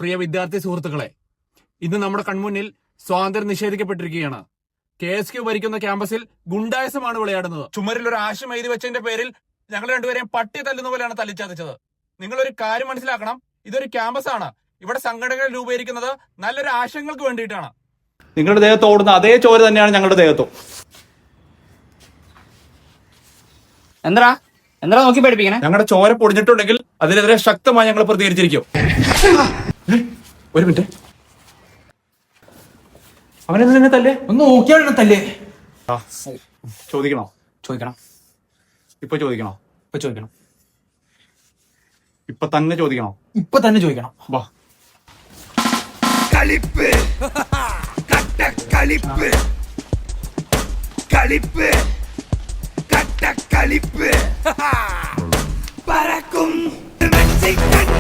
പ്രിയ വിദ്യാർത്ഥി സുഹൃത്തുക്കളെ, ഇന്ന് നമ്മുടെ കൺമുന്നിൽ സ്വാതന്ത്ര്യം നിഷേധിക്കപ്പെട്ടിരിക്കുകയാണ്. KSQ ഭരിക്കുന്ന ക്യാമ്പസിൽ ഗുണ്ടായസമാണ് വിളയാടുന്നത്. ചുമരിൽ ഒരു ആശയം എഴുതി വെച്ചതിന്റെ പേരിൽ ഞങ്ങൾ രണ്ടുപേരെയും പട്ടി തല്ലുന്ന പോലെയാണ് തല്ലിച്ചതച്ചത്. നിങ്ങളൊരു കാര്യം മനസ്സിലാക്കണം, ഇതൊരു ക്യാമ്പസ് ആണ്. ഇവിടെ സംഘടനകൾ രൂപീകരിക്കുന്നത് നല്ലൊരു ആശയങ്ങൾക്ക് വേണ്ടിയിട്ടാണ്. നിങ്ങളുടെ ദേഹത്ത് ഓടുന്ന അതേ ചോര തന്നെയാണ് ഞങ്ങളുടെ ദേഹത്തും. എന്താ നോക്കി പഠിപ്പിക്കണേ? ഞങ്ങളുടെ ചോര പൊടിഞ്ഞിട്ടുണ്ടെങ്കിൽ അതിനെതിരെ ശക്തമായി ഞങ്ങൾ പ്രതികരിച്ചിരിക്കും. ഒരു മിനിറ്റ്, അവനെന്താ നിന്നെ തല്ലേ? ഒന്ന് നോക്കിയാണ് തല്ലേ. ചോദിക്കണോ? ചോദിക്കണം. ഇപ്പൊ ചോദിക്കണോ? ഇപ്പൊ ചോദിക്കണം. ഇപ്പൊ തന്നെ ചോദിക്കണോ? ഇപ്പൊ തന്നെ ചോദിക്കണം. വാ. കളിപ്പ് കട്ടക്കളിപ്പ് കളിപ്പ് കട്ടക്കളിപ്പ് പറക്കും മെക്സിക്കൻ